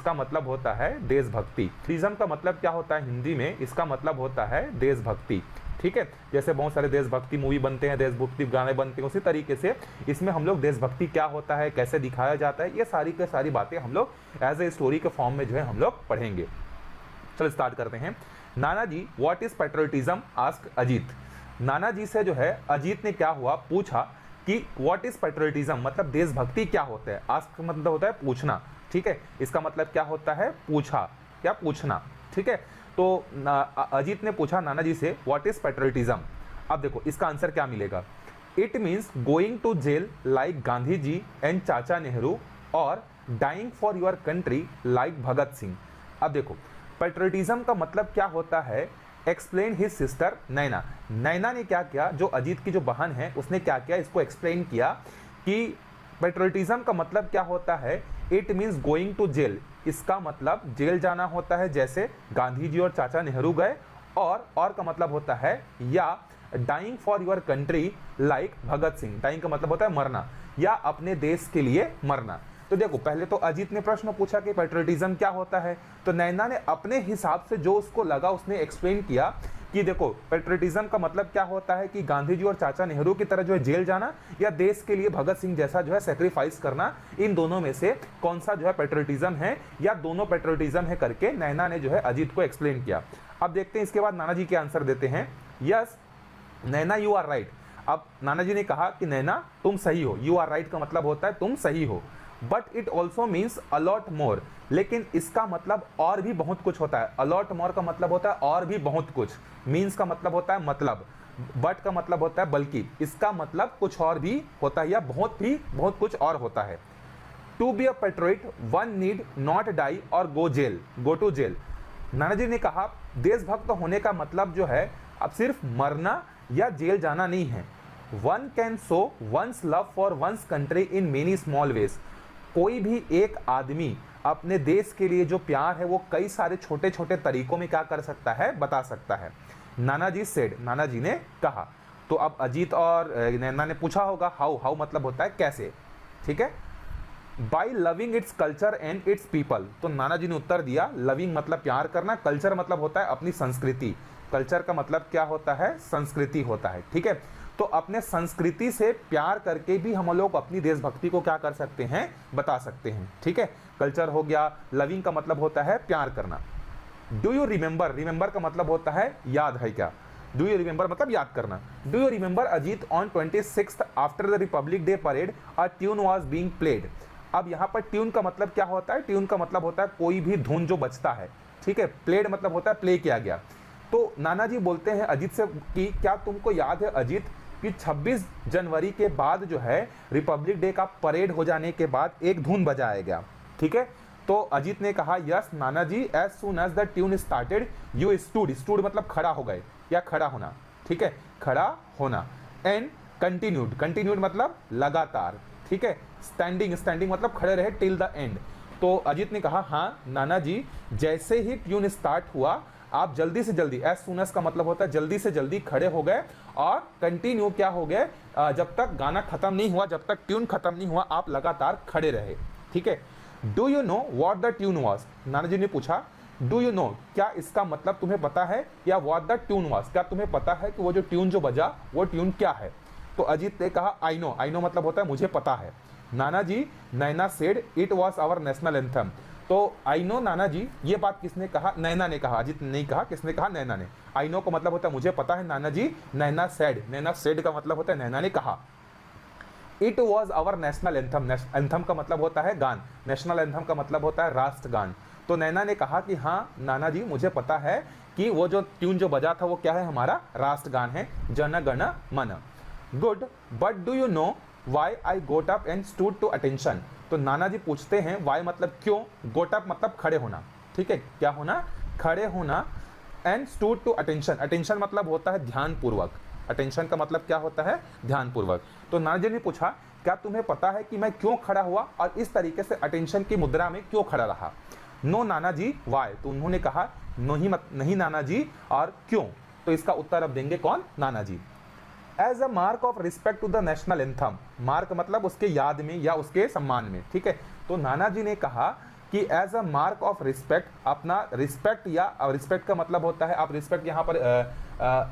इसका मतलब होता है देशभक्ति। पेट्रियटिज्म का मतलब क्या होता है हिंदी में, इसका मतलब होता है देशभक्ति। ठीक है, जैसे बहुत सारे देशभक्ति मूवी बनते हैं, देशभक्ति गाने बनते हैं, उसी तरीके से इसमें हम लोग देशभक्ति क्या होता है, कैसे दिखाया जाता है, ये सारी की सारी बातें हम लोग एज ए स्टोरी के फॉर्म में जो है हम लोग पढ़ेंगे। चलो स्टार्ट करते हैं। Nana ji what is patriotism ask Ajit. नाना जी से जो है अजीत ने क्या हुआ, पूछा कि व्हाट इज पेट्रियटिज्म, मतलब देशभक्ति क्या होता है। आस्क मतलब होता है पूछना। ठीक है, इसका मतलब क्या होता है, पूछा, क्या पूछना। ठीक है, तो अजीत ने पूछा नाना जी से व्हाट इज पेट्रियटिज्म। अब देखो इसका आंसर क्या मिलेगा। It means going to jail like Gandhi ji and Chacha Nehru और dying for your country like Bhagat Singh. अब देखो पेट्रियटिज्म का मतलब क्या होता है, explain his sister Naina. Naina ने क्या किया, जो अजीत की जो बहन है उसने क्या किया, इसको एक्सप्लेन किया कि पेट्रियटिज्म का मतलब क्या होता है। It means going to jail, इसका मतलब जेल जाना होता है, जैसे गांधी जी और चाचा नेहरू गए। और का मतलब होता है या dying for your country like Bhagat Singh. Dying का मतलब होता है मरना, या अपने देश के लिए मरना। तो देखो पहले तो अजीत ने प्रश्न पूछा कि पेट्रियटिज्म क्या होता है, तो नैना ने अपने हिसाब से जो उसको लगा उसने एक्सप्लेन किया कि देखो पेट्रियटिज्म का मतलब क्या होता है कि गांधी जी और चाचा नेहरू की तरह जो है जेल जाना, या देश के लिए भगत सिंह जैसा जो है सेक्रीफाइस करना, इन दोनों में से कौन सा जो है पेट्रियटिज्म है, या दोनों पेट्रियटिज्म है करके नैना ने जो है अजीत को एक्सप्लेन किया। अब देखते हैं इसके बाद नाना जी के आंसर देते हैं। Yes Naina you are right. अब नाना जी ने कहा कि नैना तुम सही हो, यू आर राइट का मतलब होता है तुम सही हो। But it also means a lot more, लेकिन इसका मतलब और भी बहुत कुछ होता है। अलॉट मोर का मतलब होता है और भी बहुत कुछ, मीन्स का मतलब होता है मतलब, बट का मतलब होता है बल्कि, इसका मतलब कुछ और भी होता है या बहुत कुछ और होता है। To be a patriot one need not die or go to jail. नाना जी ने कहा देशभक्त होने का मतलब जो है अब सिर्फ मरना या जेल जाना नहीं है। One can show one's love for one's country in many small ways. कोई भी एक आदमी अपने देश के लिए जो प्यार है वो कई सारे छोटे छोटे तरीकों में क्या कर सकता है, बता सकता है। नाना जी सेड, नाना जी ने कहा। तो अब अजीत और नैना ने पूछा होगा हाउ मतलब होता है कैसे। ठीक है, by loving its culture and it's people. तो नाना जी ने उत्तर दिया लविंग मतलब प्यार करना, कल्चर मतलब होता है अपनी संस्कृति। कल्चर का मतलब क्या होता है, संस्कृति होता है। ठीक है, तो अपने संस्कृति से प्यार करके भी हम लोग अपनी देशभक्ति को क्या कर सकते हैं, बता सकते हैं। ठीक है, कल्चर हो गया, लविंग का मतलब होता है प्यार करना। डू यू रिमेंबर, रिमेंबर का मतलब होता है याद है क्या। डू यू रिमेंबर मतलब याद करना। Do you remember Ajit on 26th after the Republic day parade a tune was being played. अब यहाँ पर ट्यून का मतलब क्या होता है, ट्यून का मतलब होता है कोई भी धुन जो बजता है। ठीक है, प्लेड मतलब होता है प्ले किया गया। तो नाना जी बोलते हैं अजीत से कि क्या तुमको याद है अजीत कि 26 जनवरी के बाद जो है रिपब्लिक डे का परेड हो जाने के बाद एक धुन बजाया गया। ठीक है, तो अजीत ने कहा yes Nana ji, as soon as the tune started you stood मतलब खड़ा हो गए या खड़ा होना। ठीक है, खड़ा होना। एंड कंटिन्यूड मतलब लगातार। ठीक है, स्टैंडिंग मतलब खड़े रहे टिल द एंड। तो अजीत ने कहा हाँ नाना जी, जैसे ही ट्यून स्टार्ट हुआ आप जल्दी से जल्दी, एज सून एज का मतलब होता है जल्दी से जल्दी खड़े हो गए और कंटिन्यू क्या हो गए, जब तक गाना खत्म नहीं हुआ, जब तक ट्यून खत्म नहीं हुआ आप लगातार खड़े रहे। ठीक है, do you know what the tune was. नाना जी ने पूछा डू यू नो, क्या इसका मतलब तुम्हें पता है, या व्हाट द ट्यून वाज, क्या तुम्हें पता है कि वो जो ट्यून जो बजा वो ट्यून क्या है। तो अजीत ने कहा आई नो मतलब होता है मुझे पता है। Nana ji, Naina said it was our national anthem. तो आई नो नाना जी, ये बात किसने कहा, नैना ने कहा, अजीत ने नहीं कहा, किसने कहा, नैना ने। आई नो का मतलब होता है मुझे पता है नाना जी, नैना सेड का मतलब होता है नैना ने कहा। It was our national anthem, anthem का मतलब होता है गान, नेशनल एंथम का मतलब होता है राष्ट्रगान। तो नैना ने कहा कि हाँ नाना जी मुझे पता है कि वो जो ट्यून जो बजा था वो क्या है, हमारा राष्ट्रगान है, Jana Gana Mana. Good, but do you know why I got up and stood to attention. तो नाना जी पूछते हैं वाई मतलब क्यों, गोट अप मतलब खड़े होना। ठीक है, क्या होना, खड़े होना। And stood to attention, attention मतलब होता है ध्यान पूर्वक। अटेंशन का मतलब क्या होता है, ध्यान पूर्वक। तो नाना जी ने पूछा क्या तुम्हें पता है कि मैं क्यों खड़ा हुआ और इस तरीके से अटेंशन की मुद्रा में क्यों खड़ा रहा। नो नाना जी वाई, तो उन्होंने कहा नहीं नाना जी, और क्यों। तो इसका उत्तर अब देंगे कौन, Nana ji. As a mark of respect to the national anthem, mark मतलब उसके याद में या उसके सम्मान में। ठीक है, तो नाना जी ने कहा कि as a mark of respect, अपना रिस्पेक्ट, या रिस्पेक्ट का मतलब होता है, आप रिस्पेक्ट यहाँ पर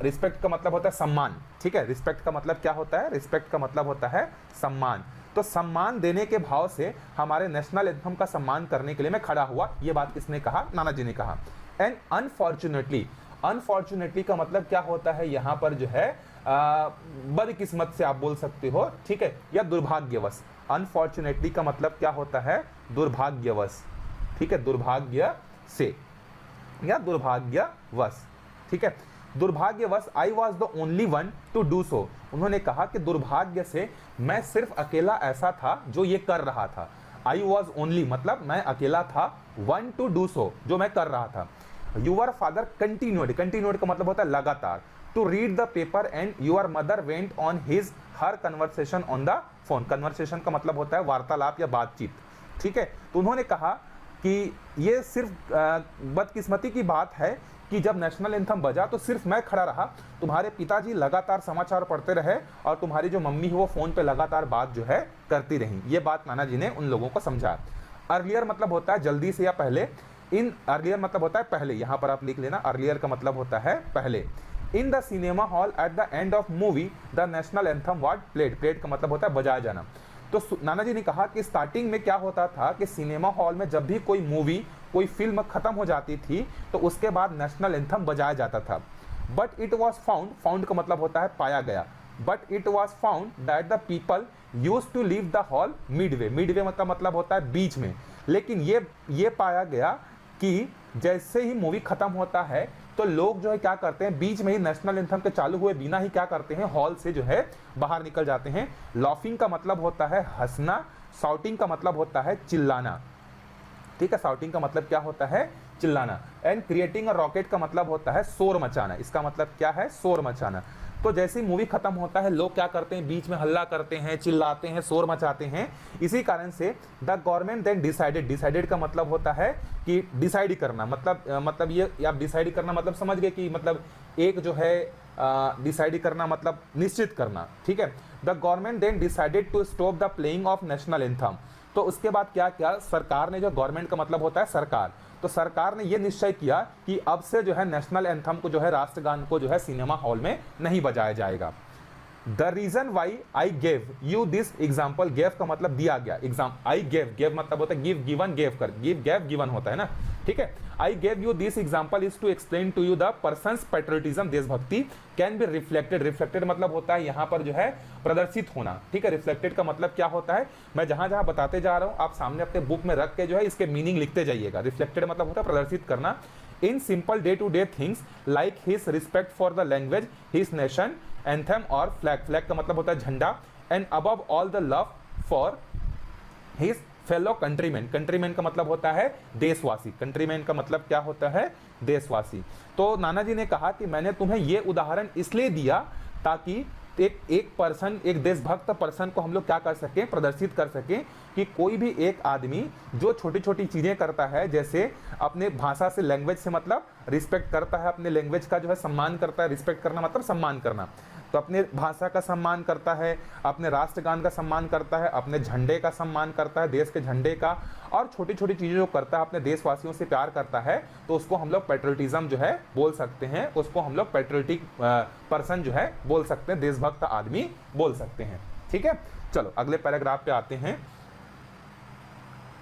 रिस्पेक्ट का मतलब होता है सम्मान, ठीक है। रिस्पेक्ट का मतलब क्या होता है, रिस्पेक्ट का मतलब होता है सम्मान। तो सम्मान देने के भाव से हमारे नेशनल एंथम का सम्मान करने के लिए मैं खड़ा हुआ। ये बात किसने कहा, नाना जी ने कहा। एंड अनफॉर्चुनेटली, अनफॉर्चुनेटली का मतलब क्या होता है यहाँ पर जो है बदकिस्मत से आप बोल सकते हो, ठीक है, या दुर्भाग्यवश। अनफॉर्चुनेटली का मतलब क्या होता है, दुर्भाग्यवश, ठीक है, दुर्भाग्य से या दुर्भाग्यवश, ठीक है, दुर्भाग्यवश। I was the only one two do so. उन्होंने कहा कि दुर्भाग्य से मैं सिर्फ अकेला ऐसा था जो ये कर रहा था। आई वॉज ओनली मतलब मैं अकेला था, वन टू डू सो जो मैं कर रहा था। यूर फादर कंटिन्यूड, कंटिन्यूड का मतलब होता है लगातार, to read the paper and your mother went on his her conversation on the phone. Conversation का मतलब होता है वार्तालाप या बातचीत, ठीक है। तो उन्होंने कहा कि ये सिर्फ बदकिस्मती की बात है कि जब नेशनल एंथम बजा तो सिर्फ मैं खड़ा रहा, तुम्हारे पिताजी लगातार समाचार पढ़ते रहे और तुम्हारी जो मम्मी है वो फोन पे लगातार बात जो है करती रही। ये बात नाना जी ने उन लोगों को समझा। अर्लियर मतलब होता है जल्दी से या पहले। इन अर्लियर मतलब होता है पहले, यहाँ पर आप लिख लेना, अर्लियर का मतलब होता है पहले। In the cinema hall at the end of movie the national anthem was played. Played का मतलब होता है बजाया जाना। तो नाना जी ने कहा कि स्टार्टिंग में क्या होता था कि सिनेमा हॉल में जब भी कोई मूवी, कोई फिल्म खत्म हो जाती थी तो उसके बाद नेशनल एंथम बजाया जाता था। But it was found, found का मतलब होता है पाया गया। But it was found that the people use to leave the hall midway. Midway का मतलब होता है बीच में। लेकिन ये पाया गया कि जैसे ही मूवी खत्म होता है तो लोग जो है क्या करते हैं, बीच में ही नेशनल एंथम के चालू हुए बिना ही क्या करते हैं, हॉल से जो है बाहर निकल जाते हैं। लॉफिंग का मतलब होता है हंसना। शाउटिंग का मतलब होता है चिल्लाना, ठीक है। शाउटिंग का मतलब क्या होता है, चिल्लाना। एंड क्रिएटिंग अ रॉकेट का मतलब होता है शोर मचाना। इसका मतलब क्या है, शोर मचाना। तो जैसे ही मूवी खत्म होता है लोग क्या करते हैं, बीच में हल्ला करते हैं, चिल्लाते हैं, शोर मचाते हैं। इसी कारण से the government then decided, decided का मतलब होता है कि डिसाइड करना, मतलब ये आप डिसाइड करना मतलब समझ गए कि मतलब एक जो है डिसाइड करना मतलब निश्चित करना, ठीक है। The government then decided to stop the playing of national anthem. तो उसके बाद क्या क्या, सरकार ने, जो गवर्नमेंट का मतलब होता है सरकार, तो सरकार ने यह निश्चय किया कि अब से जो है नेशनल एंथम को जो है, राष्ट्रगान को जो है सिनेमा हॉल में नहीं बजाया जाएगा। The reason why I gave you this example, gave का मतलब दिया गया, एग्जाम आई गेव, गेव मतलब होता है गिव, गिवन, गेव कर, गिव गैव गिवन होता है ना, ठीक है। I gave you this example is to explain to you the person's patriotism, देशभक्ति कैन बी रिफ्लेक्टेड। रिफ्लेक्टेड मतलब होता है यहाँ पर जो है प्रदर्शित होना, ठीक है। रिफ्लेक्टेड का मतलब क्या होता है, मैं जहां जहां बताते जा रहा हूं आप सामने अपने बुक में रख के जो है इसके मीनिंग लिखते जाइएगा। रिफ्लेक्टेड मतलब होता है प्रदर्शित करना। In simple day to day things like his respect for the language, his nation, anthem और फ्लैग। फ्लैग का मतलब होता है झंडा। And above all the love for his fellow countryman. Countryman का मतलब होता है देशवासी। कंट्रीमैन का मतलब क्या होता है, देशवासी। तो नाना जी ने कहा कि मैंने तुम्हें ये उदाहरण इसलिए दिया ताकि एक पर्सन, एक देशभक्त पर्सन को हम लोग क्या कर सकें, प्रदर्शित कर सकें कि कोई भी एक आदमी जो छोटी छोटी चीज़ें करता है, जैसे अपने भाषा से, लैंग्वेज से मतलब रिस्पेक्ट करता है, अपने लैंग्वेज का जो है सम्मान करता है। रिस्पेक्ट करना मतलब सम्मान करना, तो अपने भाषा का सम्मान करता है, अपने राष्ट्रगान का सम्मान करता है, अपने झंडे का सम्मान करता है, देश के झंडे का, और छोटी छोटी चीज़ें जो करता है, अपने देशवासियों से प्यार करता है, तो उसको हम लोग पैट्रियोटिज्म जो है बोल सकते हैं, उसको हम लोग पैट्रियोटिक पर्सन जो है बोल सकते हैं, देशभक्त आदमी बोल सकते हैं, ठीक है। चलो अगले पैराग्राफ पे आते हैं।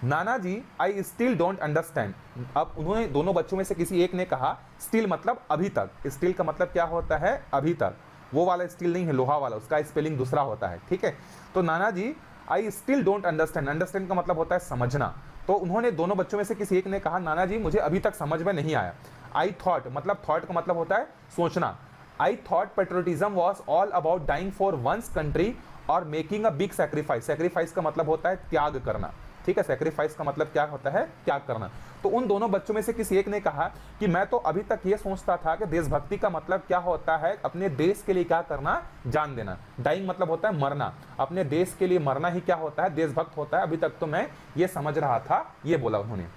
Nana ji I still don't understand. अब उन्होंने, दोनों बच्चों में से किसी एक ने कहा, स्टिल मतलब अभी तक। स्टिल का मतलब क्या होता है, अभी तक। वो वाला स्टील नहीं है, लोहा वाला, उसका स्पेलिंग दूसरा होता है, ठीक है। तो नाना ji I still don't understand, understand का मतलब होता है समझना। तो उन्होंने, दोनों बच्चों में से किसी एक ने कहा, नाना जी मुझे अभी तक समझ में नहीं आया। आई थॉट मतलब, थॉट का मतलब होता है सोचना। I thought patriotism was all about dying for one's country और making a big sacrifice. Sacrifice का मतलब होता है त्याग करना, ठीक है। सैक्रिफाइस का मतलब क्या होता है, त्याग करना। तो उन दोनों बच्चों में से किसी एक ने कहा कि मैं तो अभी तक ये सोचता था कि देशभक्ति का मतलब क्या होता है, अपने देश के लिए क्या करना, जान देना। डाइंग मतलब होता है मरना, अपने देश के लिए मरना ही क्या होता है, देशभक्त होता है। अभी तक तो मैं ये समझ रहा था, ये बोला उन्होंने।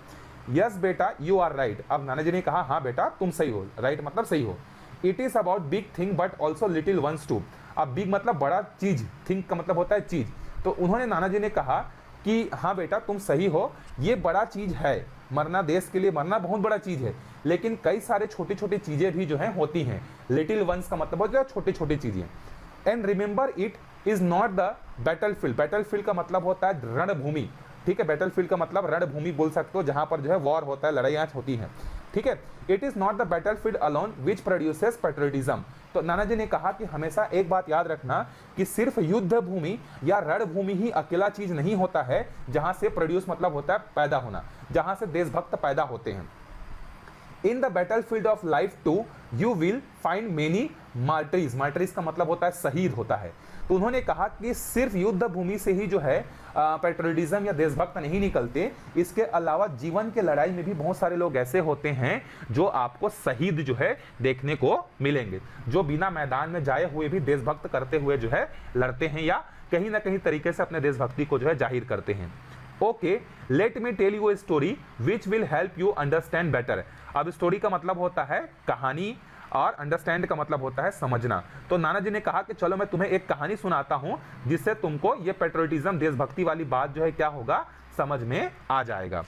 यस बेटा यू आर राइट। अब नाना जी ने कहा, हाँ बेटा तुम सही हो, राइट मतलब सही हो। It is about big thing but also little ones too. अब बिग मतलब बड़ा चीज, थिंग का मतलब होता है चीज। तो उन्होंने, नाना जी ने कहा कि हाँ बेटा तुम सही हो, ये बड़ा चीज़ है, मरना देश के लिए मरना बहुत बड़ा चीज़ है, लेकिन कई सारे छोटी छोटी चीज़ें भी जो हैं होती हैं। लिटिल वंस का मतलब होता है छोटी छोटी चीज़ें। And remember it is not the battlefield, battlefield का मतलब होता है रणभूमि, ठीक है, बैटलफील्ड का मतलब रणभूमि बोल सकते हो, जहाँ पर जो है वॉर होता है, लड़ाइयाँ होती हैं, ठीक है। It is not the battlefield alone which produces patriotism. तो नाना जी ने कहा कि हमेशा एक बात याद रखना कि सिर्फ युद्ध भूमि या रणभूमि ही अकेला चीज़ नहीं होता है जहाँ से प्रोड्यूस मतलब होता है पैदा होना, जहाँ से देशभक्त पैदा होते हैं। In the battlefield of life too you will find many martyrs, martyrs का मतलब होता है शहीद होता है। तो उन्होंने कहा कि सिर्फ युद्ध भूमि से ही जो है पेट्रियटिज्म या देशभक्त नहीं निकलते, इसके अलावा जीवन के लड़ाई में भी बहुत सारे लोग ऐसे होते हैं जो आपको शहीद जो है देखने को मिलेंगे, जो बिना मैदान में जाए हुए भी देशभक्त करते हुए जो है लड़ते हैं या कहीं ना कहीं तरीके से अपने देशभक्ति को जो है जाहिर करते हैं। Okay, let me tell you a story which will help you understand better. अब स्टोरी का मतलब होता है कहानी और अंडरस्टैंड का मतलब होता है समझना। तो नाना जी ने कहा कि चलो मैं तुम्हें एक कहानी सुनाता हूं जिससे तुमको ये पेट्रियटिज्म देशभक्ति वाली बात जो है क्या होगा समझ में आ जाएगा,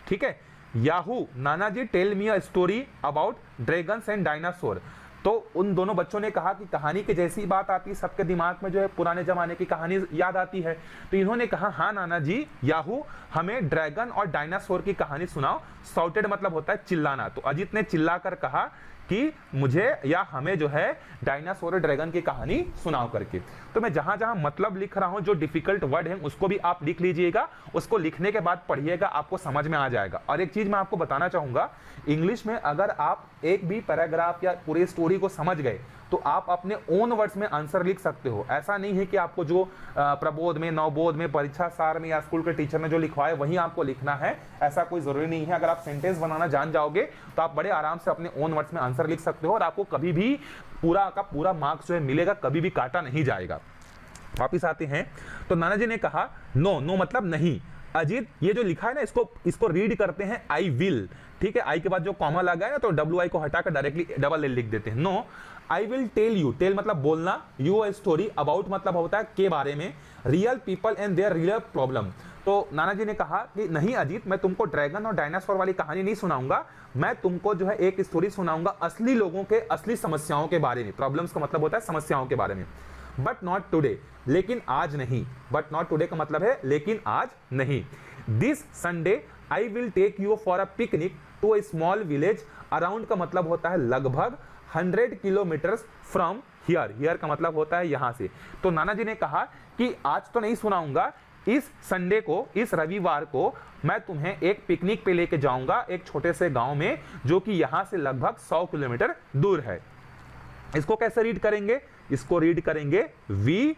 ठीक है। Yahoo Nana ji tell me a story about dragons and dinosaur. तो उन दोनों बच्चों ने कहा कि कहानी की जैसी बात आती है सबके दिमाग में जो है पुराने जमाने की कहानी याद आती है। तो इन्होंने कहा हाँ नाना जी, याहू हमें ड्रैगन और डायनासोर की कहानी सुनाओ। साउटेड मतलब होता है चिल्लाना। तो अजीत ने चिल्लाकर कहा कि मुझे या हमें जो है डायनासोर और ड्रैगन की कहानी सुनाओ करके। तो मैं जहां जहां मतलब लिख रहा हूं, जो डिफिकल्ट वर्ड है उसको भी आप लिख लीजिएगा, उसको लिखने के बाद पढ़िएगा, आपको समझ में आ जाएगा। और एक चीज मैं आपको बताना चाहूंगा, इंग्लिश में अगर आप एक भी पैराग्राफ या पूरी स्टोरी को समझ गए तो आप अपने ओन वर्ड्स में आंसर लिख सकते हो। ऐसा नहीं है कि आपको जो प्रबोध में, नवबोध में, परीक्षा सार में या स्कूल के टीचर ने जो लिखवाया वही आपको लिखना है, ऐसा कोई जरूरी नहीं है। अगर आप सेंटेंस बनाना जान जाओगे तो आप बड़े आराम से अपने ओन वर्ड्स में आंसर लिख सकते हो और आपको कभी भी पूरा का पूरा मार्क्स जो है मिलेगा, कभी भी काटा नहीं जाएगा। वापिस आते हैं तो नाना जी ने कहा नो, नो मतलब नहीं। अजीत ये जो लिखा है ना इसको रीड करते हैं आई विल, ठीक है। आई के बाद जो कॉमा लगा है ना तो डब्ल्यू आई को हटाकर डायरेक्टली डबल एल लिख देते हैं। No I will tell you, tell मतलब बोलना, यू अ स्टोरी, अबाउट मतलब होता है के बारे में, real people and there real problem. तो नाना जी ने कहा कि नहीं अजीत, मैं तुमको ड्रैगन और डायनासोर वाली कहानी नहीं सुनाऊंगा, मैं तुमको जो है एक स्टोरी सुनाऊंगा असली लोगों के असली समस्याओं के बारे में। प्रॉब्लम्स का मतलब होता है समस्याओं के बारे में। बट नॉट टुडे, लेकिन आज नहीं। बट नॉट टुडे का मतलब है लेकिन आज नहीं। This Sunday I will take you for a picnic to a small village. Around का मतलब होता है लगभग 100 किलोमीटर्स फ्रॉम हियर। हियर का मतलब होता है यहां से। तो नाना जी ने कहा कि आज तो नहीं सुनाऊंगा, इस संडे को, इस रविवार को मैं तुम्हें एक पिकनिक पे लेके जाऊंगा एक छोटे से गांव में जो कि यहां से लगभग 100 किलोमीटर दूर है। इसको कैसे रीड करेंगे? इसको रीड करेंगे we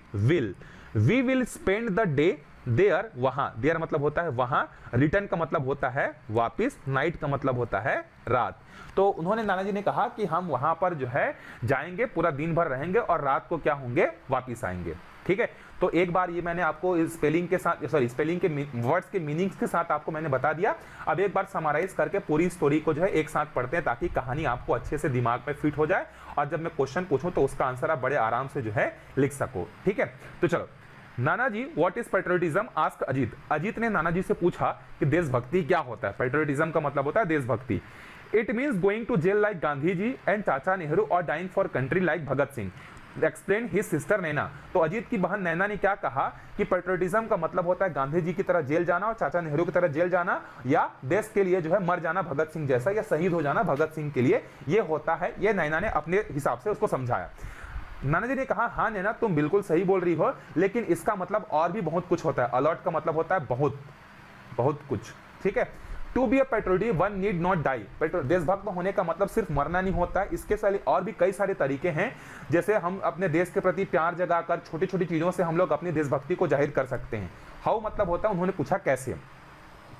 will spend the day there. वहां, देयर मतलब होता है वहां, रिटर्न का मतलब होता है वापिस, नाइट का मतलब होता है रात। तो उन्होंने नाना जी ने कहा कि हम वहां पर जो है जाएंगे, पूरा दिन भर रहेंगे और रात को क्या होंगे वापिस आएंगे, ठीक है। तो एक बार ये मैंने आपको स्पेलिंग के साथ, सॉरी स्पेलिंग के वर्ड्स के मीनिंग्स के साथ आपको मैंने बता दिया। अब एक बार समराइज करके पूरी स्टोरी को जो है एक साथ पढ़ते हैं ताकि कहानी आपको अच्छे से दिमाग में फिट हो जाए और जब मैं क्वेश्चन पूछूं तो उसका आंसर आप बड़े आराम से जो है लिख सको, ठीक है। तो चलो, Nana ji what is patriotism, ask Ajit. Ajit ने नाना जी से पूछा कि देशभक्ति क्या होता है। पेट्रियटिज्म का मतलब होता है देशभक्ति। It means going to jail like Gandhi ji and Chacha Nehru और dying for country like Bhagat Singh. Explain his sister Naina. तो अजीत की बहन नैना ने क्या कहा कि पेट्रियटिज्म का मतलब होता है गांधी जी की तरह जेल जाना और चाचा नेहरू की तरह जेल जाना, या देश के लिए जो है मर जाना भगत सिंह जैसा, या शहीद हो जाना भगत सिंह के लिए, ये होता है। ये नैना ने अपने हिसाब से उसको समझाया। नाना जी ने कहा हाँ नैना तुम बिल्कुल सही बोल रही हो, लेकिन इसका मतलब और भी बहुत कुछ होता है। अलॉट का मतलब होता है बहुत, बहुत कुछ, ठीक है। To be a patriot one need not die. देशभक्त होने का मतलब सिर्फ मरना नहीं होता है, इसके साथ और भी कई सारे तरीके हैं। जैसे हम अपने देश के प्रति प्यार जगाकर छोटी छोटी चीजों से हम लोग अपनी देशभक्ति को जाहिर कर सकते हैं। हाउ मतलब होता है, उन्होंने पूछा कैसे।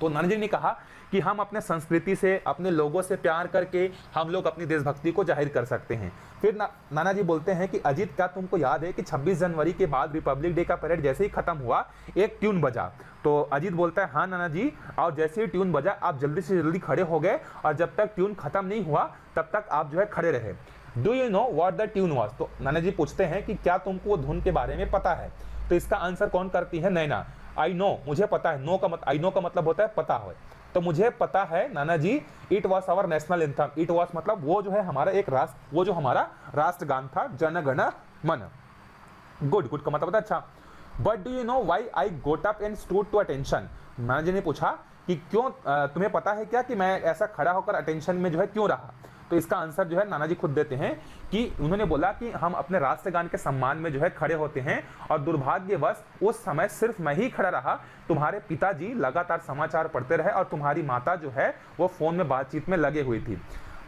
तो नाना जी ने कहा कि हम अपने संस्कृति से, अपने लोगों से प्यार करके हम लोग अपनी देशभक्ति को जाहिर कर सकते हैं। फिर नाना जी बोलते हैं कि अजीत क्या तुमको याद है कि 26 जनवरी के बाद रिपब्लिक डे का परेड जैसे ही खत्म हुआ एक ट्यून बजा। तो अजीत बोलता है हाँ नाना जी, और जैसे ही ट्यून बजा आप जल्दी से जल्दी खड़े हो गए और जब तक ट्यून खत्म नहीं हुआ तब तक आप जो है खड़े रहे। Do you know what the tune was. तो नाना जी पूछते हैं कि क्या तुमको धुन के बारे में पता है। तो इसका आंसर कौन करती है? नैना। आई नो, मुझे पता है, नो का आई नो का मतलब होता है पता है, तो मुझे पता है Nana ji, it was our national anthem, it was मतलब वो जो है हमारा एक राष्ट्र, वो जो हमारा राष्ट्रगान था, जन गण मन। गुड, गुड का मतलब होता है अच्छा। But do you know why I got up and stood to attention, नाना जी ने पूछा कि क्यों, तुम्हें पता है क्या कि मैं ऐसा खड़ा होकर अटेंशन में जो है क्यों रहा। तो इसका आंसर जो है नाना जी खुद देते हैं कि उन्होंने बोला कि हम अपने राष्ट्रगान के सम्मान में जो है खड़े होते हैं, और दुर्भाग्यवश उस समय सिर्फ मैं ही खड़ा रहा, तुम्हारे पिताजी लगातार समाचार पढ़ते रहे और तुम्हारी माता जो है वो फोन में बातचीत में लगे हुई थी।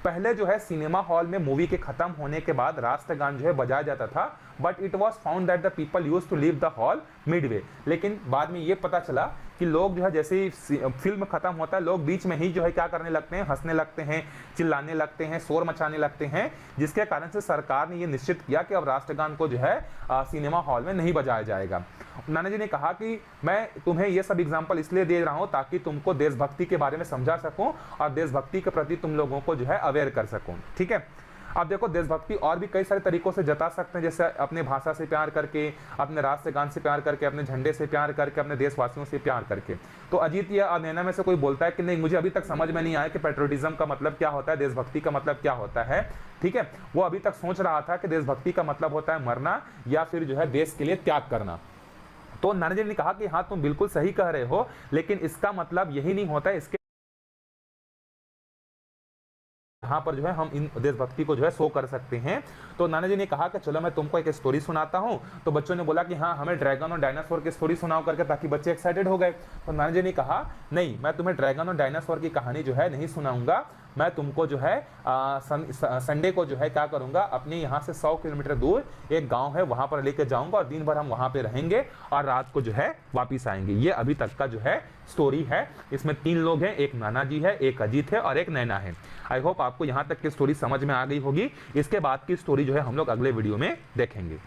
पहले जो है सिनेमा हॉल में मूवी के खत्म होने के बाद राष्ट्रगान जो है बजाया जाता था, but it was found that the people use to leave the hall midway, लेकिन बाद में ये पता चला कि लोग जो है जैसे ही फिल्म खत्म होता है, लोग बीच में ही जो है क्या करने लगते हैं, हंसने लगते हैं, चिल्लाने लगते हैं, शोर मचाने लगते हैं, जिसके कारण से सरकार ने ये निश्चित किया कि अब राष्ट्रगान को जो है सिनेमा हॉल में नहीं बजाया जाएगा। नाना जी ने कहा कि मैं तुम्हें ये सब एग्जाम्पल इसलिए दे रहा हूं ताकि तुमको देशभक्ति के बारे में समझा सकूं और देशभक्ति के प्रति तुम लोगों को जो है अवेयर कर सकूं। ठीक है, अब देखो देशभक्ति और भी कई सारे तरीकों से जता सकते हैं, जैसे अपने भाषा से प्यार करके, अपने राष्ट्रगान से प्यार करके, अपने झंडे से प्यार करके, अपने देशवासियों से प्यार करके। तो अजीत या नैना में से कोई बोलता है कि नहीं मुझे अभी तक समझ में नहीं आया कि पेट्रियोटिज्म का मतलब क्या होता है, देशभक्ति का मतलब क्या होता है। ठीक है, वो अभी तक सोच रहा था कि देशभक्ति का मतलब होता है मरना या फिर जो है देश के लिए त्याग करना। तो नाना जी ने कहा कि हाँ तुम बिल्कुल सही कह रहे हो, लेकिन इसका मतलब यही नहीं होता है, इसके यहाँ पर जो है हम इन देशभक्ति को जो है शो कर सकते हैं। तो नाना जी ने कहा कि चलो मैं तुमको एक स्टोरी सुनाता हूँ। तो बच्चों ने बोला कि हाँ हमें ड्रैगन और डायनासोर की स्टोरी सुनाओ करके, ताकि बच्चे एक्साइटेड हो गए। तो नाना जी ने कहा नहीं, मैं तुम्हें ड्रैगन और डायनासोर की कहानी जो है नहीं सुनाऊंगा, मैं तुमको जो है संडे को जो है क्या करूंगा, अपने यहाँ से 100 किलोमीटर दूर एक गांव है वहां पर लेके जाऊंगा और दिन भर हम वहां पे रहेंगे और रात को जो है वापिस आएंगे। ये अभी तक का जो है स्टोरी है। इसमें 3 लोग हैं, एक नाना जी है, एक अजीत है और एक नैना है। आई होप आपको यहाँ तक की स्टोरी समझ में आ गई होगी। इसके बाद की स्टोरी जो है हम लोग अगले वीडियो में देखेंगे।